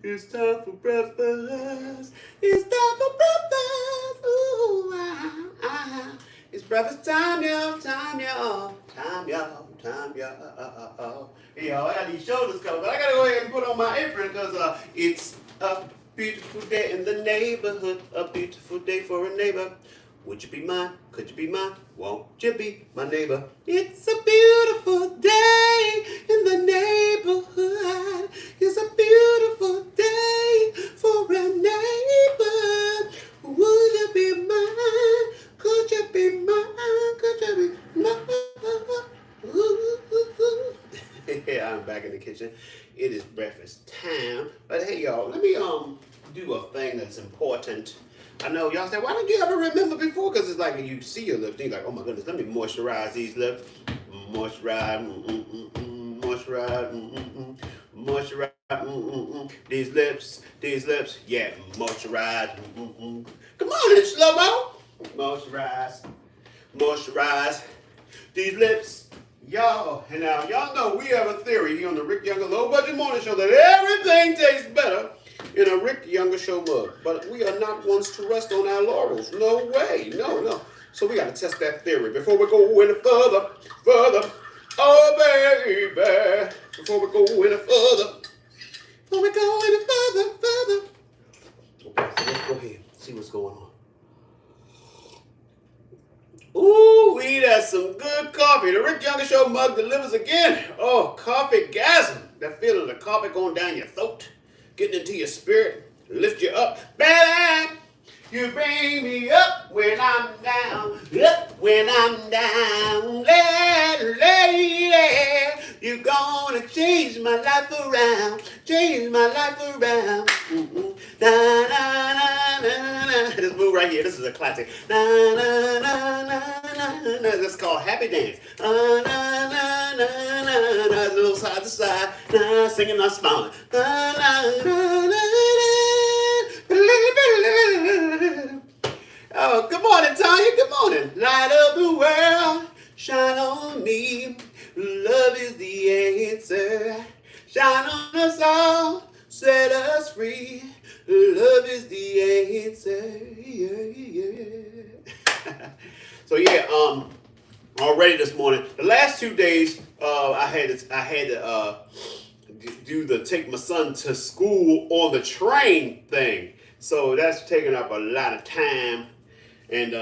It's time for breakfast. It's time for breakfast. Ooh, It's breakfast time, y'all. Time, y'all. Time, y'all. Time, y'all. Hey, y'all, I got these shoulders covered, but I gotta go ahead and put on my apron because it's a beautiful day in the neighborhood. A beautiful day for a neighbor. Would you be mine? Could you be mine? Won't you be my neighbor? It's a beautiful day in the neighborhood. It's a beautiful day for a neighbor. Would you be mine? Could you be mine? Could you be mine? Ooh. Yeah, I'm back in the kitchen. It is breakfast time. But hey, y'all, let me do a thing that's important. I know y'all say, why didn't you ever remember before? Because it's like when you see your lips, you're like, oh my goodness, let me moisturize these lips. Moisturize, moisturize, moisturize, these lips, yeah, moisturize. Come on, it's slow-mo. Moisturize, moisturize these lips. Y'all, and now y'all know we have a theory here on the Rick Younger Low Budget Morning Show that everything tastes better in a Rick Younger Show mug. But we are not ones to rest on our laurels. No way. No. So we got to test that theory before we go any further. Oh, baby. Before we go any further. Okay, so let's go ahead and see what's going on. Ooh, that's some good coffee. The Rick Younger Show mug delivers again. Oh, coffee gasm. That feeling of coffee going down your throat, getting into your spirit, lift you up. Baby, you bring me up when I'm down, up when I'm down. Lady, you're gonna change my life around, Na, na, na, na, na. This move right here, this is a classic. Na, na, na, na, na, na. This is called Happy Dance. Na, na, na, na, na, na. A little side to side, na, singing, not smiling. Na, na, na, na, na. Oh, good morning, Tanya. Good morning. Light of the world, shine on me. Love is the answer. Shine on us all, set us free. Love is the answer. So yeah, already this morning, the last 2 days, I had to do the take my son to school on the train thing. So that's taking up a lot of time, and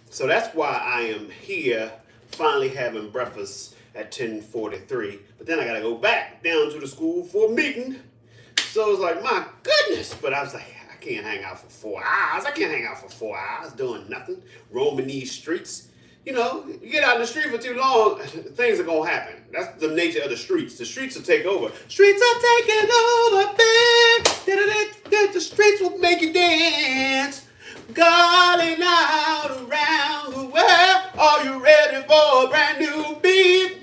so that's why I am here, finally having breakfast at 10:43. But then I gotta go back down to the school for a meeting. So it's like, my goodness. But I was like, I can't hang out for 4 hours. I can't hang out for 4 hours doing nothing, roaming these streets. You know, you get out in the street for too long, things are going to happen. That's the nature of the streets. The streets will take over. Streets are taking over, babe. The streets will make you dance. Calling out around the world. Are you ready for a brand new beat?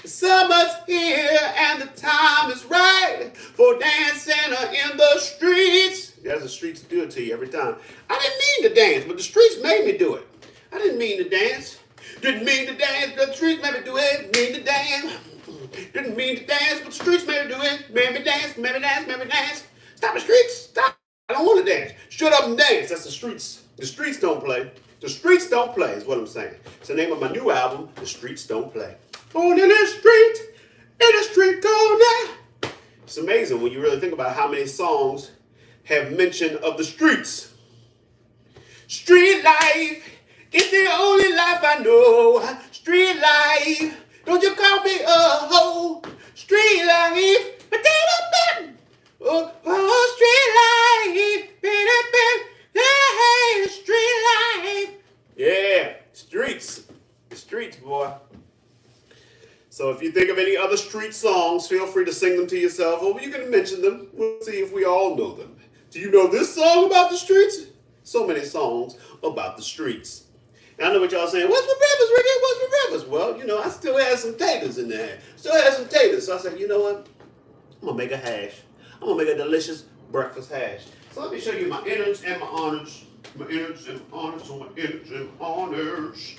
Summer's here and the time is right for dancing in the streets. That's the streets do it to you every time. I didn't mean to dance, but the streets made me do it. I didn't mean to dance. Didn't mean to dance, but the streets made me do it. Mean to dance. Didn't mean to dance, but the streets made me do it. Made me dance, made me dance, made me dance. Stop the streets, stop. I don't want to dance. Shut up and dance. That's the streets. The streets don't play. The streets don't play is what I'm saying. It's the name of my new album, The Streets Don't Play. On in the street corner. It's amazing when you really think about how many songs have mention of the streets. Street life is the only life I know. Street life, don't you call me a hoe. Street life, street life, street life. Yeah, streets, the streets, boy. So if you think of any other street songs, feel free to sing them to yourself, or you can mention them. We'll see if we all know them. Do you know this song about the streets? So many songs about the streets. And I know what y'all saying, what's for breakfast, Ricky? What's for breakfast? Well, you know, I still had some taters in there. Still had some taters. So I said, you know what? I'm going to make a hash. I'm going to make a delicious breakfast hash. So let me show you my innards and my honors. My innards and my honors, my innards and honors.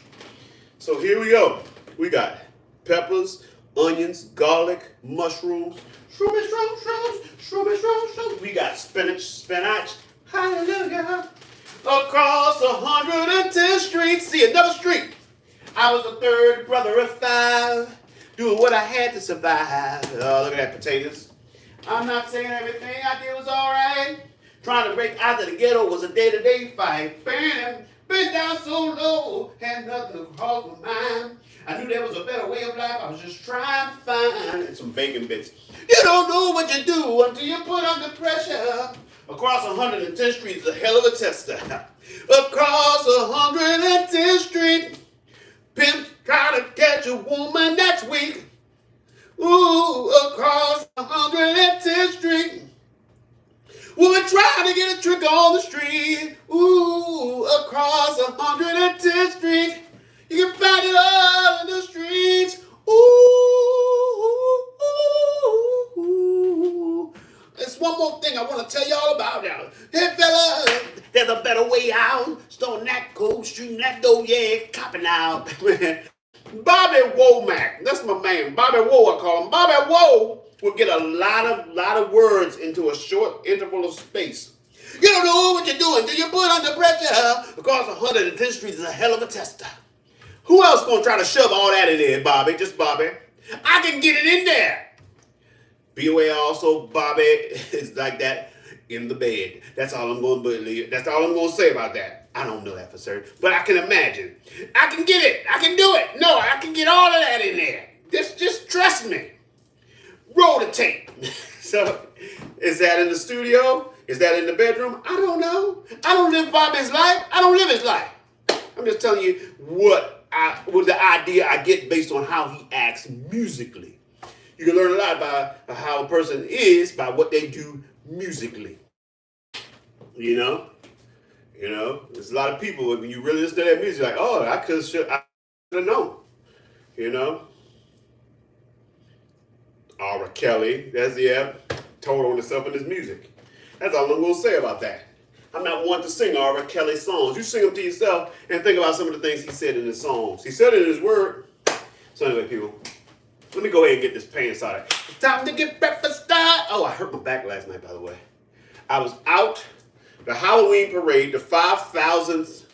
So here we go. We got peppers, onions, garlic, mushrooms, shroomy, We got spinach. Hallelujah. Across 110th Street. See, another street. I was the third brother of five, doing what I had to survive. Oh, look at that, potatoes. I'm not saying everything I did was all right. Trying to break out of the ghetto was a day-to-day fight. Been down so low, had nothing to call my mind. I knew there was a better way of life. I was just trying to find. And some bacon bits. You don't know what you do until you put under pressure. Across 110th Street is a hell of a tester. Across 110th Street, pimps try to catch a woman that's weak. Ooh, across 110th Street, woman trying to get a trick on the street. Ooh, across 110th Street, you can find it all in the streets. Ooh. There's one more thing I want to tell y'all about now. Hey, fella, there's a better way out. Stone that cold, shooting that door, yeah, copping out. Bobby Womack, that's my man. Bobby Woe, I call him. Bobby Woe will get a lot of words into a short interval of space. You don't know what you're doing till you put under pressure. Because 110th Street is a hell of a tester. Who else gonna try to shove all that in there, Bobby? Just Bobby. I can get it in there. BOA also, Bobby is like that in the bed. That's all I'm going to believe. That's all I'm going to say about that. I don't know that for certain, but I can imagine. I can get it. I can do it. No, I can get all of that in there. Just trust me. Roll the tape. So, is that in the studio? Is that in the bedroom? I don't know. I don't live Bobby's life. I don't live his life. I'm just telling you what the idea I get based on how he acts musically. You can learn a lot about how a person is by what they do musically. You know, there's a lot of people when you really listen to that music, like, oh, I should have known. You know, R. Kelly, told on himself in his music. That's all I'm gonna say about that. I'm not one to sing R. Kelly songs. You sing them to yourself and think about some of the things he said in his songs. He said it in his word. So anyway, people. Let me go ahead and get this pain started. It's time to get breakfast started. Oh, I hurt my back last night, by the way. I was out, the Halloween parade, the 5,000th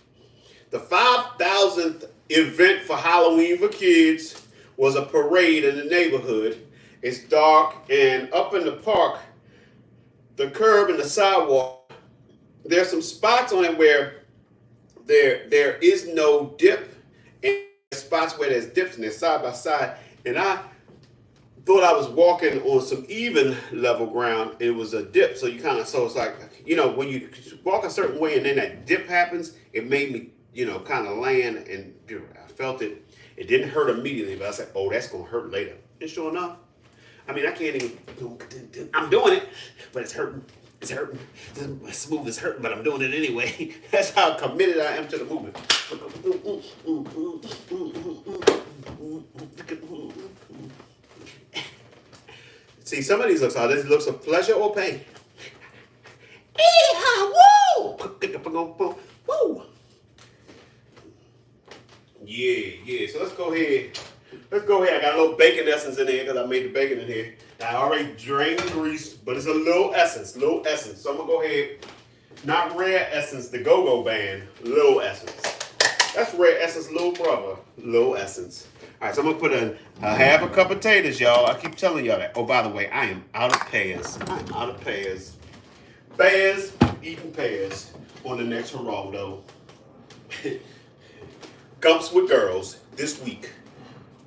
event for Halloween for kids was a parade in the neighborhood. It's dark, and up in the park, the curb and the sidewalk, there's some spots on it where there is no dip, and there's spots where there's dips and they're side by side. And I thought I was walking on some even level ground. It was a dip. So it's like, when you walk a certain way and then that dip happens, it made me, kind of land, and I felt it. It didn't hurt immediately, but I said, oh, that's going to hurt later. And sure enough, I mean, I can't even, I'm doing it, but it's hurting. It's hurting. This move is hurting, but I'm doing it anyway. That's how committed I am to the movement. See, some of these looks are this looks of pleasure or pain. Woo! Woo! Yeah. So let's go ahead. I got a little bacon essence in there because I made the bacon in here. I already drained the grease, but it's a little essence. So I'm gonna go ahead. Not Rare Essence, the Go-Go Band. Little Essence. That's Rare Essence, little brother. Little Essence. All right, so I'm gonna put in a half a cup of potatoes, y'all. I keep telling y'all that. Oh, by the way, I am out of pears. Bears eating pears on the next Geraldo. Gumps with Girls this week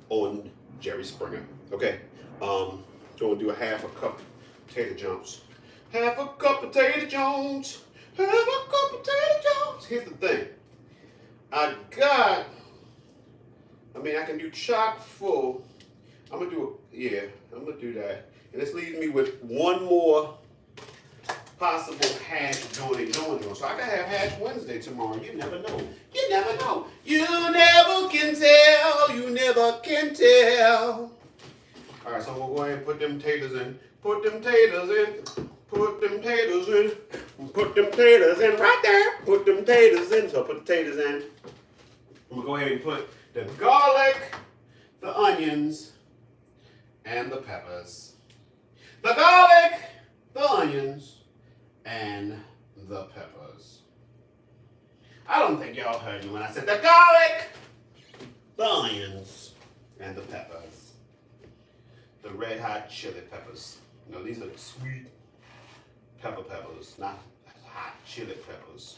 on Jerry Springer. Okay, gonna do a half a cup potato jones. Half a cup potato jones. Half a cup potato jones. Here's the thing. I can do chock full. I'm gonna do that. And this leaves me with one more possible hash going. So I can have Hash Wednesday tomorrow. You never know. You never can tell. All right, so I'm gonna go ahead and put them taters in. Put them taters in right there. Put them taters in. So I put the taters in. I'm gonna go ahead and put the garlic, the onions, and the peppers. The garlic, the onions, and the peppers. I don't think y'all heard me when I said the garlic, the onions, and the peppers. The red hot chili peppers. You know, these are the sweet peppers, not hot chili peppers.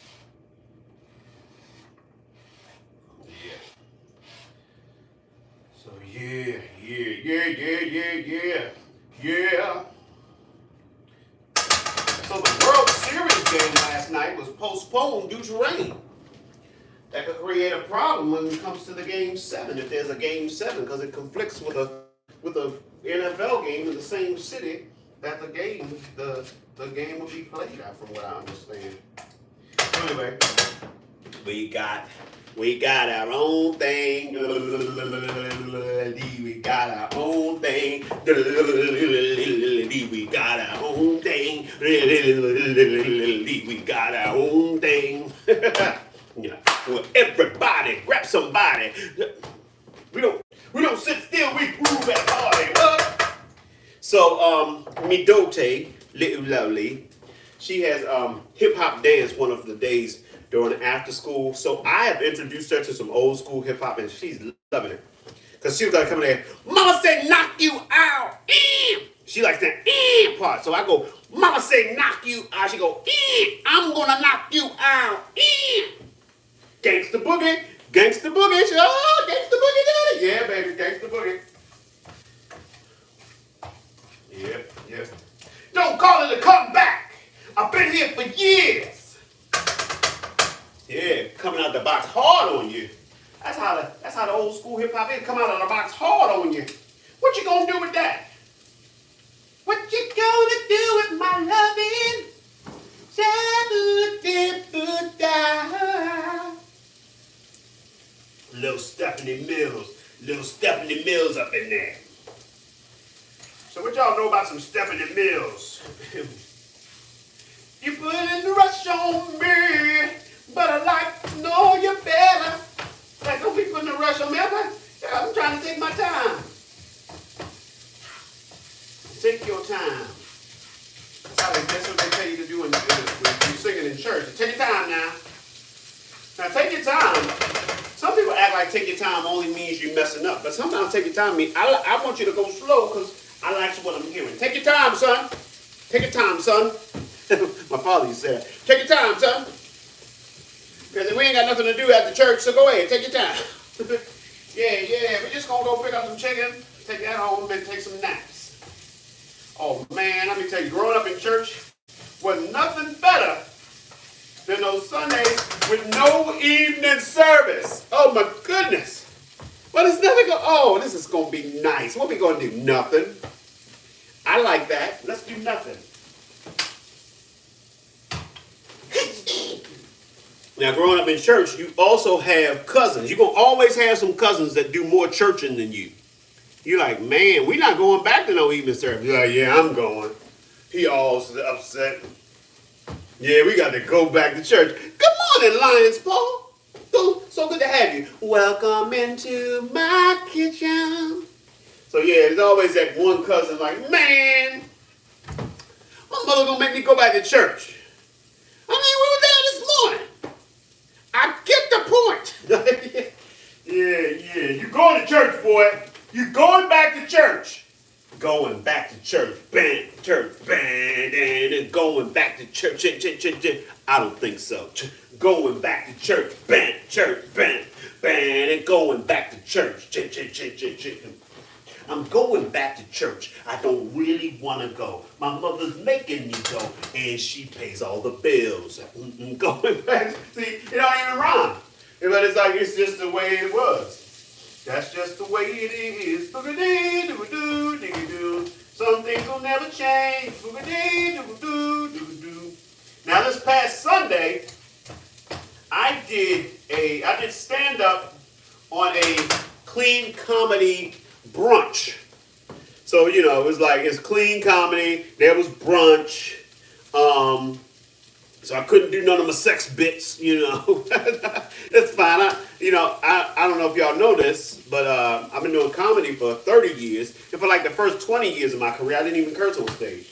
Yeah. So yeah. So the World Series game last night was postponed due to rain. That could create a problem when it comes to the game 7, if there's a game 7, because it conflicts with a NFL game in the same city that the game will be played at, from what I understand. So anyway, we got our own thing. We got our own thing. We got our own thing. We got our own thing. Yeah. Well, everybody, grab somebody. We don't sit still. We groove at party. What? So Midote, Little Lovely, she has hip hop dance one of the days during after school. So I have introduced her to some old school hip hop, and she's loving it. Cause she was gonna come in there. Mama say knock you out. She likes that part. So I go, Mama say knock you out. She go, I'm gonna knock you out. Gangsta boogie. Oh, gangsta boogie daddy. Yeah, baby, gangsta boogie. Yep. Don't call it a comeback. I've been here for years. Yeah, coming out the box hard on you. That's how the old school hip hop is. Come out of the box hard on you. What you gonna do with that? What you gonna do with my loving? Little Stephanie Mills up in there. So what y'all know about some Stephanie Mills? You put in the rush on me, but I like to know you better. Like, don't be putting a rush on me. I'm trying to take my time. Take your time. That's what they tell you to do when you're singing in church. Take your time now. Now take your time. Some people act like take your time only means you're messing up. But sometimes take your time means I want you to go slow because I like what I'm hearing. Take your time, son. Take your time, son. My father used to say that. Take your time, son. Because we ain't got nothing to do at the church, so go ahead, take your time. Yeah, we're just going to go pick up some chicken, take that home, and take some naps. Oh, man, let me tell you, growing up in church was nothing better than those Sundays with no evening service. Oh, my goodness. But it's never going, oh, this is going to be nice. What are we going to do? Nothing. I like that. Let's do nothing. Now, growing up in church, you also have cousins. You're going to always have some cousins that do more churching than you. You're like, man, we're not going back to no evening service. You're like, yeah, I'm going. He all upset. Yeah, we got to go back to church. Good morning, Lions Paul. So good to have you. Welcome into my kitchen. So, yeah, there's always that one cousin like, man, my mother going to make me go back to church. I mean, we were there this morning. I get the point. Yeah. You going to church, boy. You going back to church. Going back to church. Bang, and going back to church. I don't think so. Going back to church. Bang, and going back to church. I'm going back to church. I don't really want to go. My mother's making me go, and she pays all the bills. Going back. See, it don't even rhyme. But it's like, it's just the way it was. That's just the way it is. Some things will never change. Now, this past Sunday, I did stand up on a clean comedy brunch. So, you know, it was like, it's clean comedy. There was brunch. So I couldn't do none of my sex bits, you know. It's fine. I don't know if y'all know this, but I've been doing comedy for 30 years. And for like the first 20 years of my career, I didn't even curse on stage.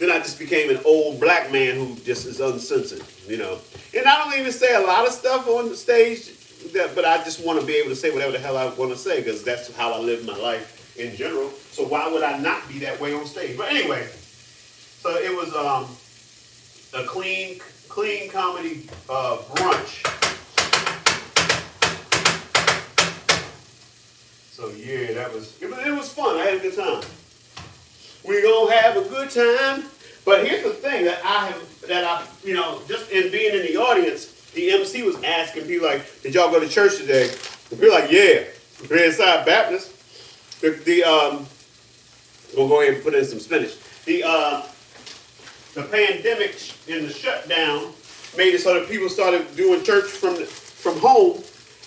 Then I just became an old black man who just is uncensored, you know. And I don't even say a lot of stuff on the stage, but I just want to be able to say whatever the hell I want to say because that's how I live my life in general. So why would I not be that way on stage? But anyway, so it was a clean comedy brunch. So yeah, it was fun. I had a good time. We gonna have a good time. But here's the thing that I you know, just in being in the audience, the MC was asking people like, "Did y'all go to church today?" And people like, "Yeah, Bedside Baptist." We'll go ahead and put in some spinach. The pandemic and the shutdown made it so that people started doing church from home,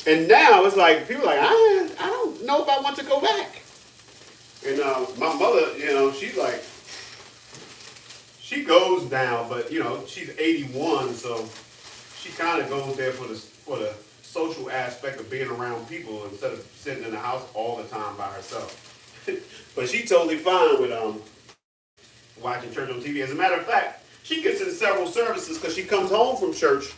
and now it's like people are like, I don't know if I want to go back. And my mother, you know, she's like, she goes now, but you know, she's 81, so she kind of goes there for the social aspect of being around people instead of sitting in the house all the time by herself. But she's totally fine with watching church on TV. As a matter of fact, she gets in several services because she comes home from church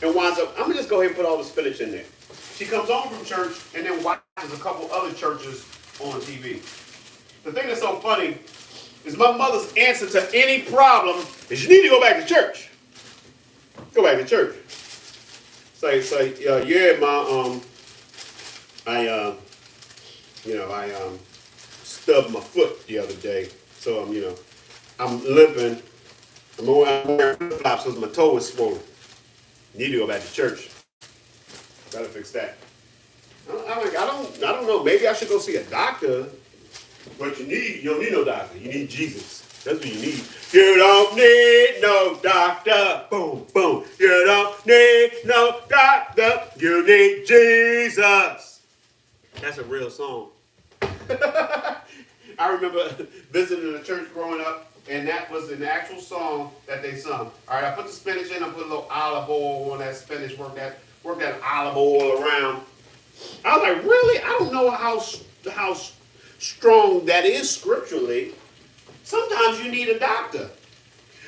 and winds up, I'm going to just go ahead and put all the spinach in there. She comes home from church and then watches a couple other churches on TV. The thing that's so funny is my mother's answer to any problem is you need to go back to church. Go back to church. Say, yeah, Ma, I stubbed my foot the other day, so I'm limping. I'm wearing flip-flops because my toe is swollen. Need to go back to church. Gotta fix that. I don't know. Maybe I should go see a doctor. But you don't need no doctor. You need Jesus. That's what you need. You don't need no doctor. Boom, boom. You don't need no doctor. You need Jesus. That's a real song. I remember visiting a church growing up, and that was an actual song that they sung. All right, I put the spinach in. I put a little olive oil on that spinach. Work that olive oil around. I was like, really? I don't know how strong that is scripturally. Sometimes you need a doctor.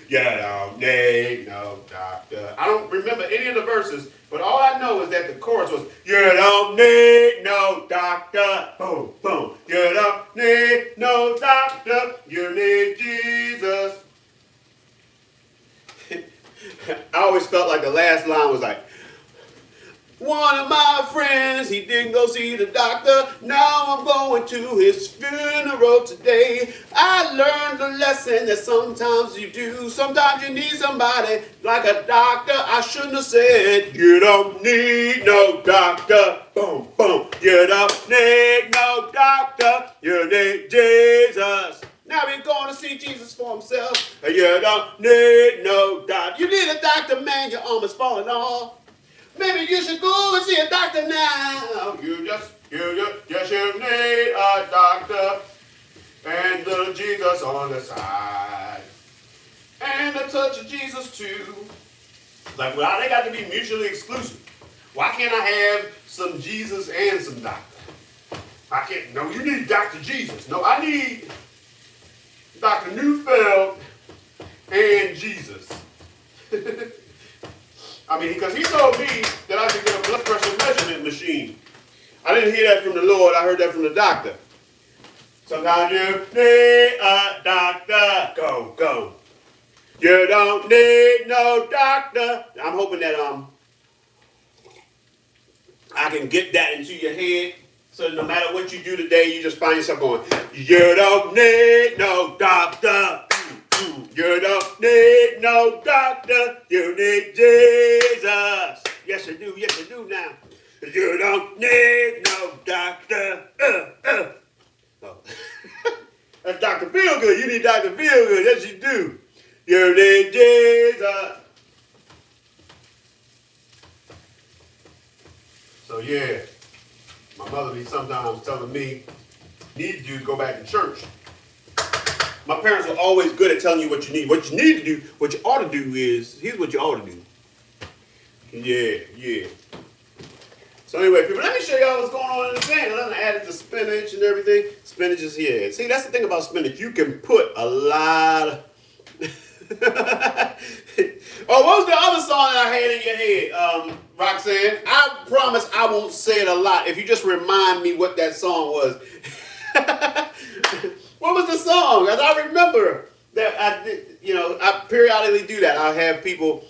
You don't need no doctor. I don't remember any of the verses, but all I know is that the chorus was, you don't need no doctor. Boom, boom. You don't need no doctor. You need Jesus. I always felt like the last line was like, one of my friends, he didn't go see the doctor. Now I'm going to his funeral today. I learned a lesson that sometimes you do. Sometimes you need somebody like a doctor. I shouldn't have said, you don't need no doctor. Boom, boom. You don't need no doctor. You need Jesus. Now we're going to see Jesus for himself. You don't need no doctor. You need a doctor, man. Your arm is falling off. Maybe you should go and see a doctor now. You just need a doctor and little Jesus on the side. And a touch of Jesus too. Like, well, they got to be mutually exclusive. Why can't I have some Jesus and some doctor? I can't. No, you need Dr. Jesus. No, I need Dr. Neufeld and Jesus. I mean, because he told me that I could get a blood pressure measurement machine. I didn't hear that from the Lord. I heard that from the doctor. Sometimes you need a doctor. Go, go. You don't need no doctor. I'm hoping that I can get that into your head. So no matter what you do today, you just find yourself going, you don't need no doctor. You don't need no doctor. You need Jesus. Yes, you do. Yes, you do now. You don't need no doctor. Oh. That's Dr. Feelgood. You need Dr. Feelgood. Yes, you do. You need Jesus. So, yeah. My mother be sometimes telling me, need you to go back to church. My parents were always good at telling you what you need. What you need to do, what you ought to do is, here's what you ought to do. Yeah. So anyway, people, let me show y'all what's going on in the pan. I added the spinach and everything. Spinach is here. See, that's the thing about spinach. You can put a lot Oh, what was the other song that I had in your head, Roxanne? I promise I won't say it a lot if you just remind me what that song was. What was the song? As I remember that I did, I periodically do that. I'll have people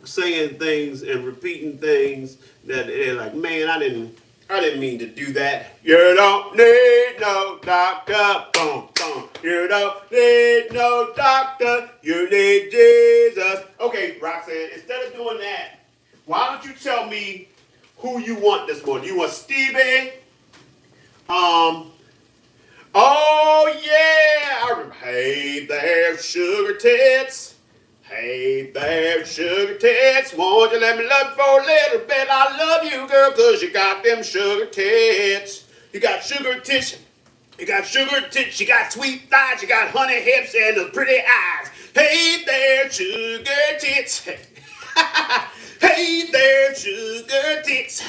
saying things and repeating things that they're like, man, I didn't mean to do that. You don't need no doctor. Boom, boom. You don't need no doctor. You need Jesus. Okay, Roxanne, instead of doing that, why don't you tell me who you want this morning? You want Stevie? Oh yeah, I remember. Hey there, sugar tits. Hey there, sugar tits. Won't you let me love you for a little bit? I love you, girl, cause you got them sugar tits. You got sugar tits. You got sugar tits. You got sweet thighs. You got honey hips and the pretty eyes. Hey there, sugar tits. Hey there, sugar tits.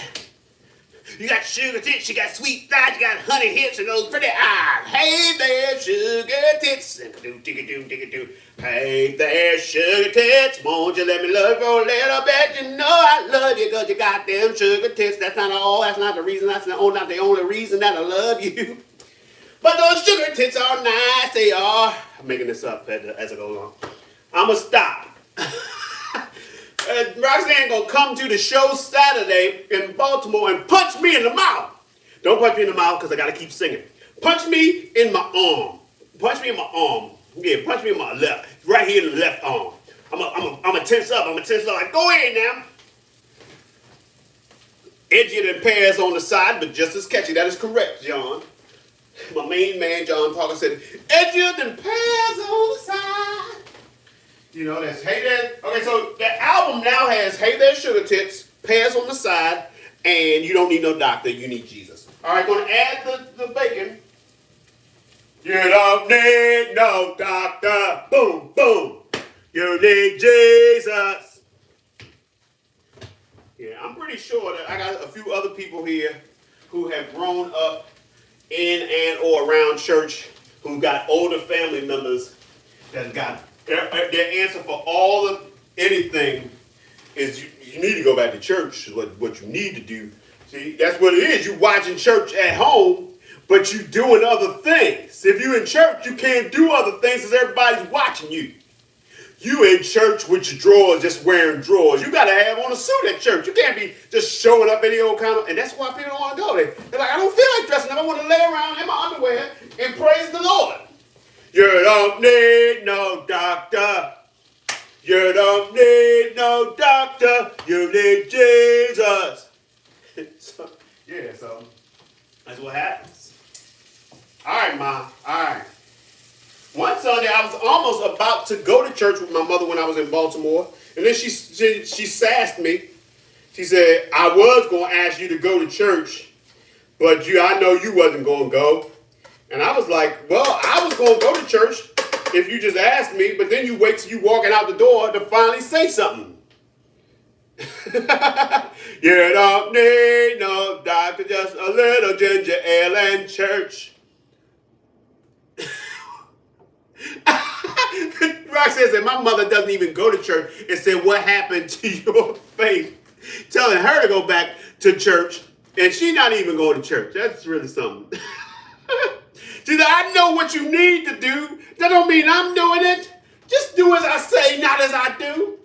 You got sugar tits, you got sweet thighs, you got honey hips and those pretty eyes. Hey there, sugar tits. Hey there, sugar tits. Won't you let me love you for a little bit? You know I love you because you got them sugar tits. That's not all. That's not the reason. That's not the only reason that I love you. But those sugar tits are nice. They are. I'm making this up as I go along. I'm going to stop. Roxanne gonna come to the show Saturday in Baltimore and punch me in the mouth. Don't punch me in the mouth because I gotta keep singing. Punch me in my arm. Punch me in my arm. Yeah, punch me in my left. Right here in the left arm. I'm a tense up. Like, go ahead now. Edgier than pears on the side, but just as catchy. That is correct, John. My main man, John Parker, said, edgier than pears on the side. You know, that's Hey There. Okay, so the album now has Hey There, Sugar Tits, Pears on the Side, and You Don't Need No Doctor, You Need Jesus. All right, going to add the bacon. You don't need no doctor. Boom, boom. You need Jesus. Yeah, I'm pretty sure that I got a few other people here who have grown up in and or around church who got older family members that got their answer for all of anything is you need to go back to church. What you need to do. See, that's what it is. You watching church at home, but you doing other things. If you in church, you can't do other things because everybody's watching you. You in church with your drawers, just wearing drawers. You got to have on a suit at church. You can't be just showing up any old kind of, and that's why people don't want to go. They're like, I don't feel like dressing up. I want to lay around in my underwear and praise the Lord. You don't need no doctor. You don't need no doctor. You need Jesus. So that's what happens. All right, Ma. All right. One Sunday, I was almost about to go to church with my mother when I was in Baltimore, and then she sassed me. She said, I was going to ask you to go to church, but I know you wasn't going to go. And I was like, well, I was going to go to church if you just asked me, but then you wait till you walking out the door to finally say something. You don't need no doctor, just a little ginger ale and church. Roxanne said, my mother doesn't even go to church, and said, what happened to your faith? Telling her to go back to church, and she's not even going to church. That's really something. She said, I know what you need to do. That don't mean I'm doing it. Just do as I say, not as I do.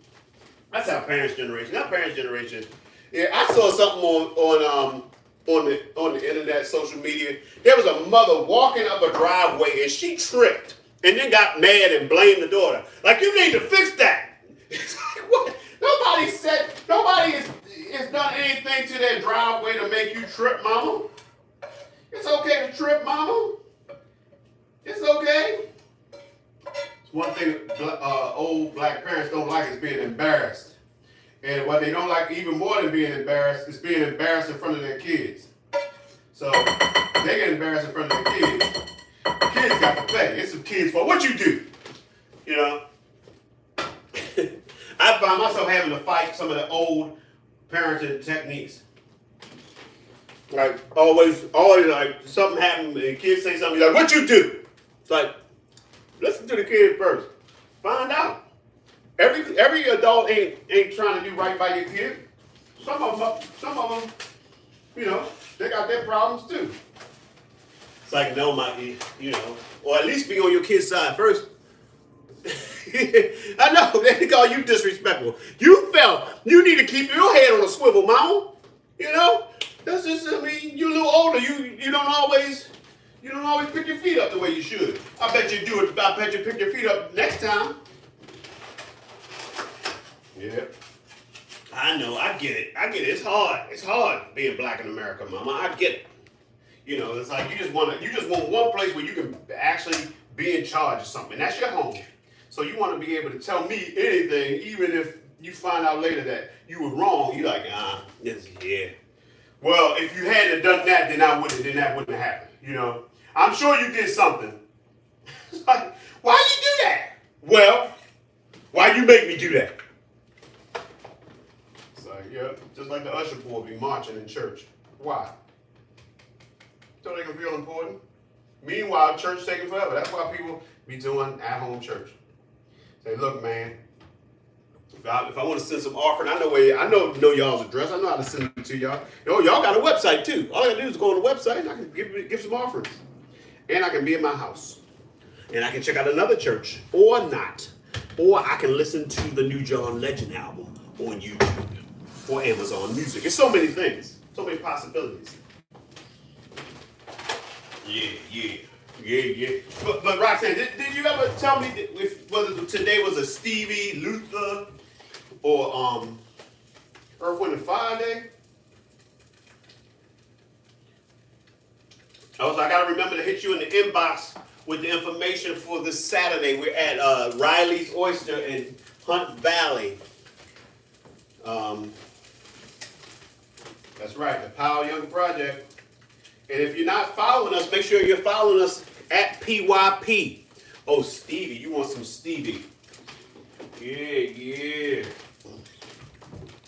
That's our parents' generation. Our parents' generation. Yeah, I saw something on the internet, social media. There was a mother walking up a driveway and she tripped and then got mad and blamed the daughter. Like, you need to fix that. It's like, what? Nobody has done anything to that driveway to make you trip, mama. It's okay to trip, mama. It's okay. It's one thing old black parents don't like is being embarrassed. And what they don't like even more than being embarrassed is being embarrassed in front of their kids. So they get embarrassed in front of their kids. Kids got to play. It's some kids' fault. What you do? You know? I find myself having to fight some of the old parenting techniques. Like, always like, something happened and kids say something, you're like, what you do? It's like, listen to the kid first. Find out. Every adult ain't trying to do right by your kid. Some of them, they got their problems too. It's like, no, or at least be on your kid's side first. I know, they call you disrespectful. You felt you need to keep your head on a swivel, mama. That's just, you're a little older. You don't always pick your feet up the way you should. I bet you do it. I bet you pick your feet up next time. Yeah. I know, I get it. It's hard. It's hard being black in America, mama. I get it. It's like you just want one place where you can actually be in charge of something. That's your home. So you want to be able to tell me anything, even if you find out later that you were wrong. You're like, yeah. Well, if you hadn't done that, then that wouldn't have happened. I'm sure you did something. It's like, why you do that? Well, why you make me do that? It's like, yeah, just like the usher boy be marching in church. Why? So they can feel important. Meanwhile, church taking forever. That's why people be doing at-home church. Say, look, man, if I want to send some offering, I know y'all's address. I know how to send it to y'all. Y'all got a website too. All I gotta do is go on the website and I can give some offerings. And I can be in my house. And I can check out another church or not. Or I can listen to the new John Legend album on YouTube or Amazon Music. There's so many things, so many possibilities. Yeah. But Roxanne, did you ever tell me whether today was a Stevie, Luther, or Earth, Wind, and Fire Day? I gotta remember to hit you in the inbox with the information for this Saturday. We're at Riley's Oyster in Hunt Valley. That's right, the Powell Young Project. And if you're not following us, make sure you're following us at PYP. Oh, Stevie, you want some Stevie? Yeah.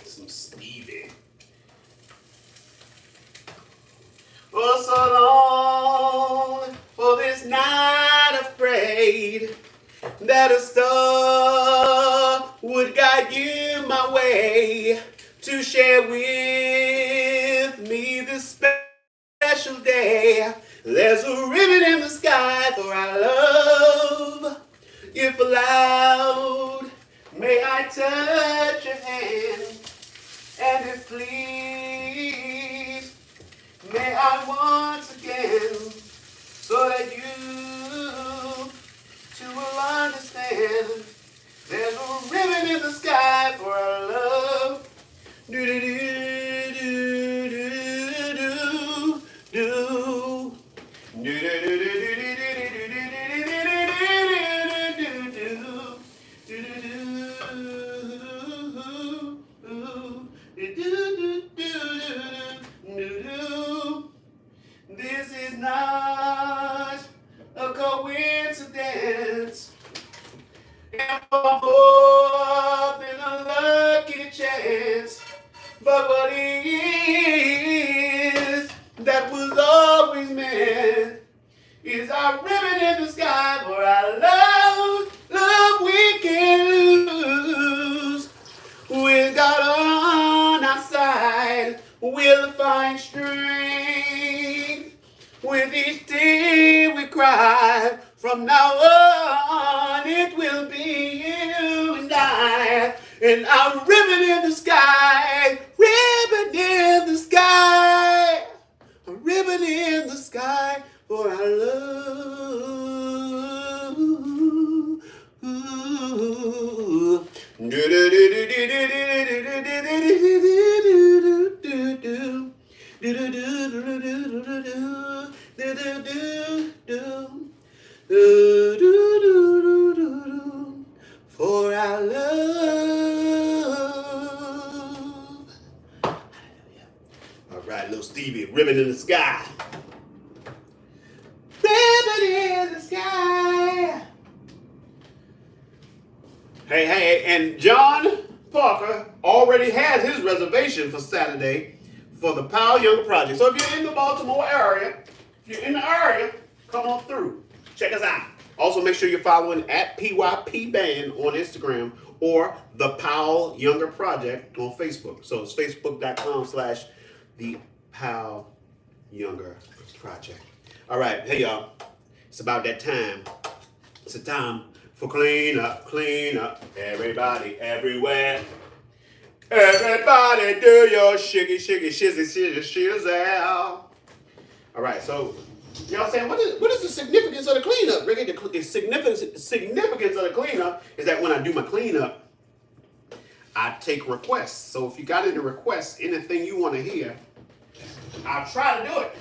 Some Stevie. For so long, for this night afraid that a star would guide you my way to share with me this special day. There's a ribbon in the sky for our love. If allowed, may I touch your hand? And if please, may I once again, so that you too will understand. There's a ribbon in the sky for our love. Do do do do do do do. Do do do do do This is not a coincidence, and for more than a lucky chance, but what it is that was always meant is our ribbon in the sky for our love we can lose. With God on our side, we'll find strength. With each tear we cry, from now on it will be you and I. And our ribbon in the sky, ribbon in the sky, a ribbon in the sky for our love. For our love. All right, little Stevie, ribbon in the sky. Ribbon in the sky. Hey, and John Parker already has his reservation for Saturday for the Powell Young Project. So if you're in the Baltimore area, come on through. Check us out. Also, make sure you're following at PYP Band on Instagram or the Powell Younger Project on Facebook. So it's facebook.com/the Powell Younger Project. All right, hey y'all, it's about that time. It's a time for clean up, everybody, everywhere. Everybody do your shiggy, shizzle. All right, so y'all saying what is the significance of the cleanup? Ricky, the significance of the cleanup is that when I do my cleanup, I take requests. So if you got any requests, anything you want to hear, I'll try to do it.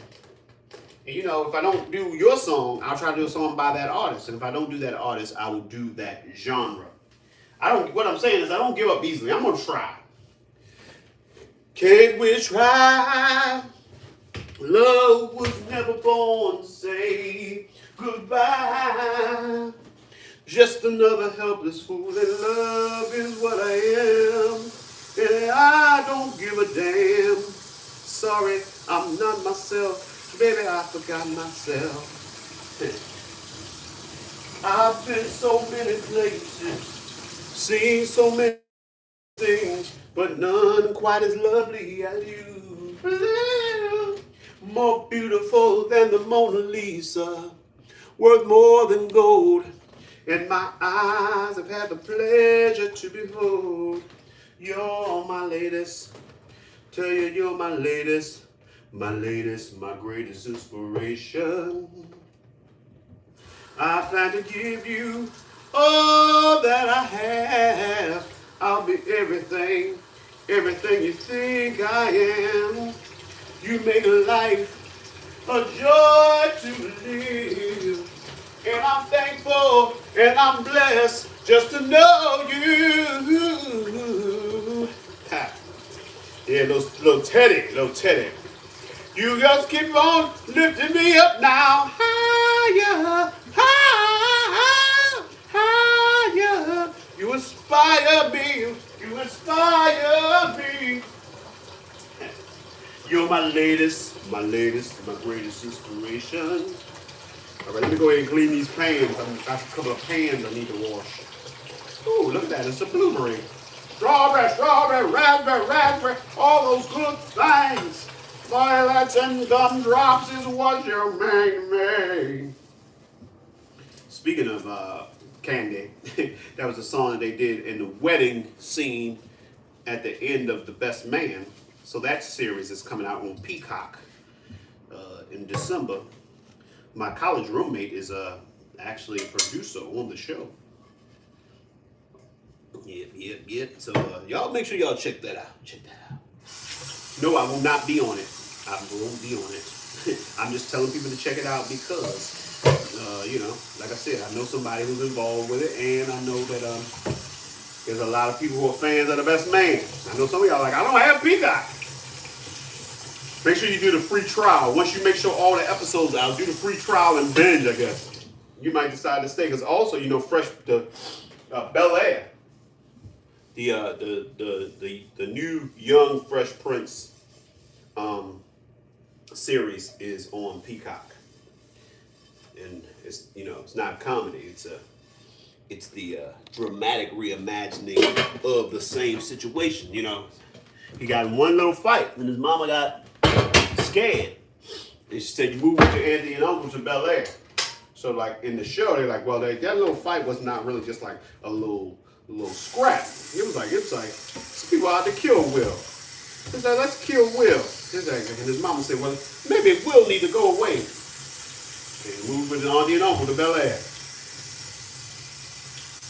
And you know, if I don't do your song, I'll try to do a song by that artist. And if I don't do that artist, I will do that genre. What I'm saying is I don't give up easily. I'm gonna try. Can't we try? Love was never born to say goodbye. Just another helpless fool, and love is what I am. And I don't give a damn. Sorry, I'm not myself. Baby, I forgot myself. I've been so many places, seen so many things, but none quite as lovely as you. More beautiful than the Mona Lisa, worth more than gold, and my eyes have had the pleasure to behold. You're my latest, tell you you're my latest, my greatest inspiration. I plan to give you all that I have. I'll be everything you think I am. You make life a joy to live. And I'm thankful and I'm blessed just to know you. Ha. Yeah, little Teddy. You just keep on lifting me up now. Higher, higher. You inspire me. You're my latest, my greatest inspiration. All right, let me go ahead and clean these pans. I've got a couple of pans I need to wash. Ooh, look at that. It's a blueberry. Strawberry, raspberry, all those good things. Violets and gumdrops is what you make me. Speaking of candy, that was a song that they did in the wedding scene at the end of The Best Man. So that series is coming out on Peacock in December. My college roommate is actually a producer on the show. Yep. So y'all make sure y'all check that out. No, I will not be on it. I won't be on it. I'm just telling people to check it out because, you know, like I said, I know somebody who's involved with it, and I know that there's a lot of people who are fans of The Best Man. I know some of y'all are like, I don't have Peacock. Make sure you do the free trial. Once you make sure all the episodes out, do the free trial and binge, I guess. You might decide to stay. Because also, you know, Bel-Air, the new young Fresh Prince series is on Peacock. And it's, you know, it's not comedy. It's the dramatic reimagining of the same situation, you know. He got in one little fight and his mama got scared. And she said, you move with your auntie and uncle to Bel-Air. So like in the show, they're like, well, that little fight was not really just like a little scrap. It was like some people out to kill Will. He said, let's kill Will. And his mama said, well, maybe Will need to go away. And move with his auntie and uncle to Bel-Air.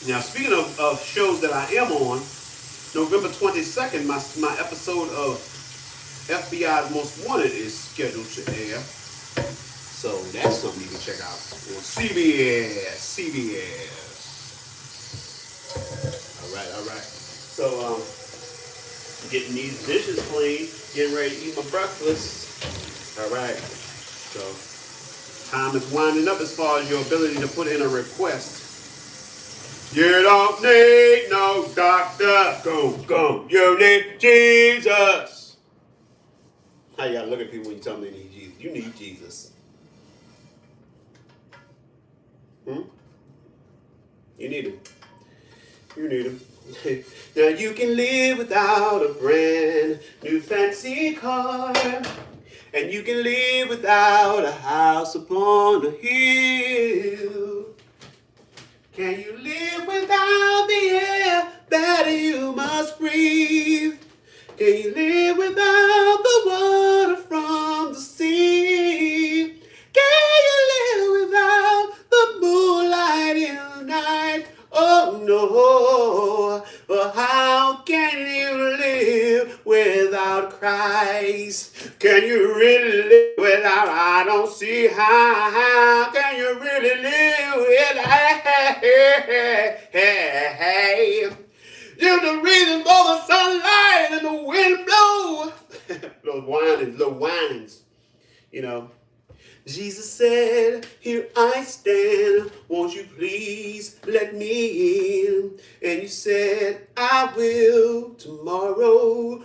Now, speaking of shows that I am on, November 22nd, my episode of FBI's Most Wanted is scheduled to air. So that's something you can check out on CBS. All right. So, getting these dishes clean, getting ready to eat my breakfast. All right. So, time is winding up as far as your ability to put in a request. You don't need no doctor. Go. You need Jesus. How you gotta look at people when you tell them they need Jesus? You need Jesus. You need him. You need him. Now you can live without a brand new fancy car. And you can live without a house upon a hill. Can you live without the air that you must breathe? Can you live without the water from the sea? Can you live without the moonlight in the night? Oh no, but how can you live without Christ? Can you really live without? I don't see how can you really live without? You're the reason for the sunlight and the wind blow. Little whinings, you know. Jesus said, here I stand, won't you please let me in? And you said, I will tomorrow.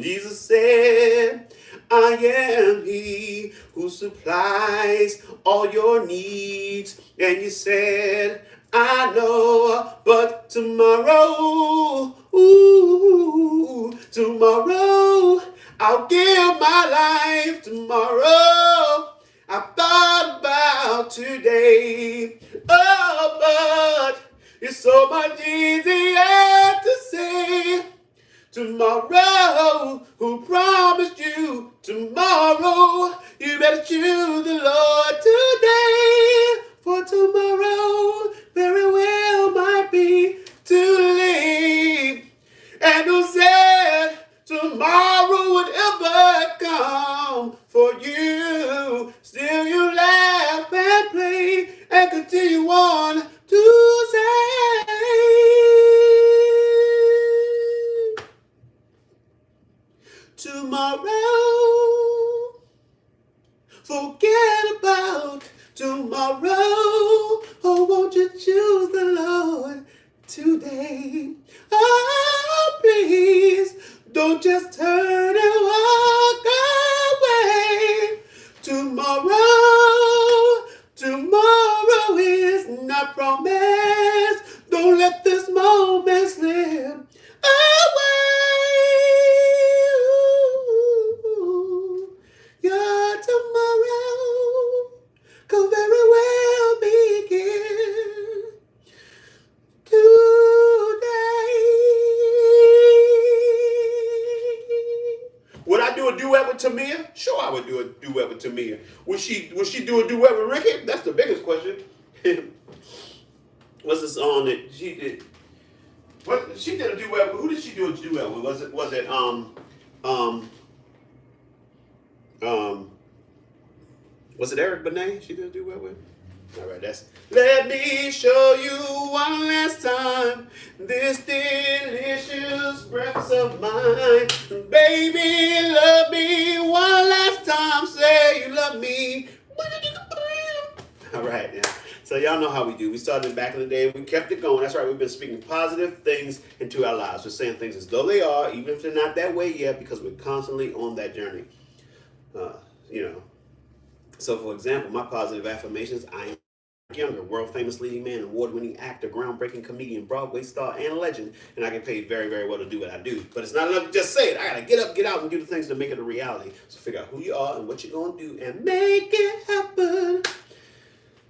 Jesus said, I am he who supplies all your needs. And you said, I know, but tomorrow, tomorrow, I'll give my life tomorrow. I thought about today. Oh, but it's so much easier to say tomorrow. Who promised you tomorrow? You better choose the Lord today. For tomorrow very well might be too late. And who said tomorrow would ever come for you? Still you laugh and play and continue on to say tomorrow. Forget about tomorrow. Oh, won't you choose the Lord today? Oh, please, don't just turn and walk away. Tomorrow is not promised. Don't let this moment slip away. Your tomorrow could very well begin today. Would I do a duet with Tamia? Sure, I would do a duet with Tamia. Would she do a duet with Ricky? That's the biggest question. What's the song that she did? What she did a duet with? Who did she do a duet with? Was it was it Eric Benet she did a duet with? All right, that's. Let me show you one last time this delicious breath of mine. Baby, love me one last time. Say you love me. All right, now. So y'all know how we do. We started back in the day. We kept it going. That's right. We've been speaking positive things into our lives. We're saying things as though they are, even if they're not that way yet, because we're constantly on that journey. You know. So, for example, my positive affirmations: I am Younger, world famous leading man, award-winning actor, groundbreaking comedian, Broadway star, and legend, and I get paid very, very well to do what I do. But it's not enough to just say it. I gotta get up, get out, and do the things to make it a reality. So figure out who you are and what you're gonna do and make it happen.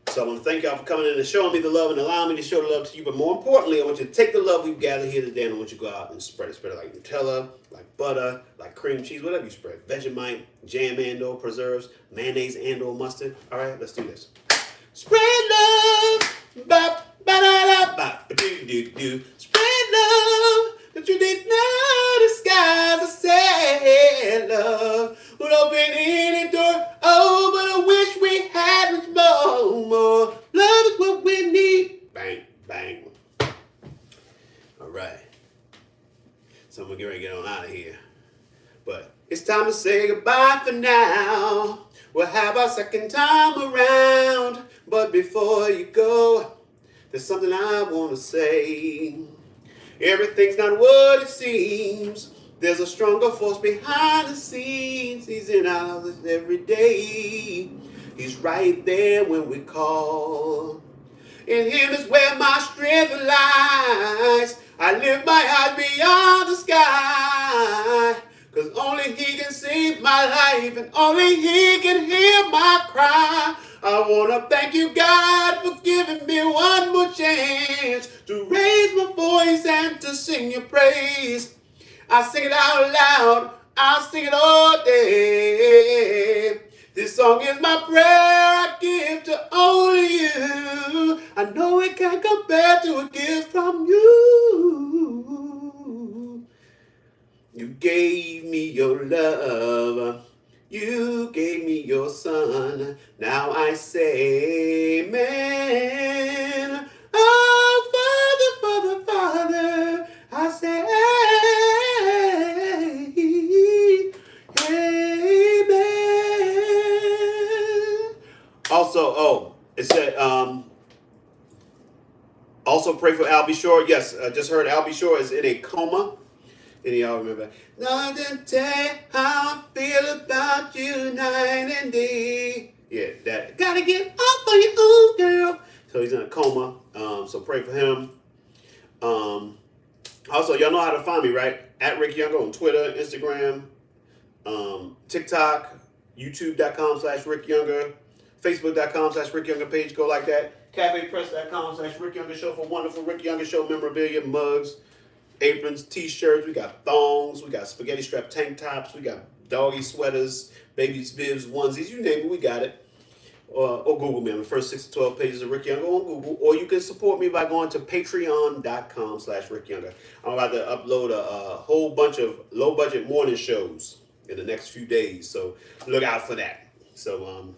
So I want to thank y'all for coming in and showing me the love and allowing me to show the love to you. But more importantly, I want you to take the love we've gathered here today and I want you to go out and spread it. Spread it like Nutella, like butter, like cream cheese, whatever you spread. Vegemite, jam and/or preserves, mayonnaise and/or mustard. All right, let's do this. Spread love, bop, ba da da, bop, ba do do do. Spread love, that you did not disguise. I said love will open any door. Oh, but I wish we had much more. Love is what we need. Bang, bang. All right. So I'm gonna get ready to get on out of here. But it's time to say goodbye for now. We'll have our second time around. But before you go, there's something I want to say. Everything's not what it seems. There's a stronger force behind the scenes. He's in our lives every day. He's right there when we call. In him is where my strength lies. I lift my eyes beyond the sky. Cause only he can save my life and only he can hear my cry. I wanna thank you, God, for giving me one more chance to raise my voice and to sing your praise. I sing it out loud, I'll sing it all day. This song is my prayer I give to only you. I know it can't compare to a gift from you. You gave me your love. You gave me your son. Now I say, amen. Oh, Father, Father, Father, I say, amen. Also, it said, also pray for Albie Shore. Yes, I just heard Albie Shore is in a coma. Any of y'all remember? Nothing tell how I feel about you night and day. Yeah, that. Gotta get up on your own, girl. So he's in a coma. So pray for him. Also, y'all know how to find me, right? At Rick Younger on Twitter, Instagram, TikTok, YouTube.com/Rick Younger, Facebook.com/Rick Younger page. Go like that. CafePress.com/Rick Younger Show for wonderful Rick Younger Show memorabilia, mugs, aprons, t-shirts, we got thongs, we got spaghetti strap tank tops, we got doggy sweaters, baby's bibs, onesies, you name it, we got it. Or Google me on the first 6 to 12 pages of Rick Younger on Google, or you can support me by going to patreon.com/Rick Younger. I'm about to upload a whole bunch of low-budget morning shows in the next few days, so look out for that. So,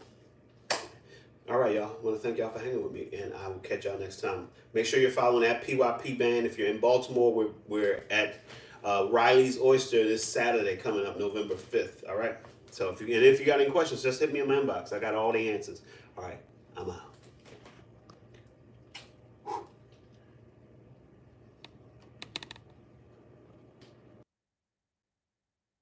all right, y'all. I want to thank y'all for hanging with me, and I will catch y'all next time. Make sure you're following at PYP Band. If you're in Baltimore, we're at Riley's Oyster this Saturday coming up November 5th. All right. So if you got any questions, just hit me in my inbox. I got all the answers. All right. I'm out.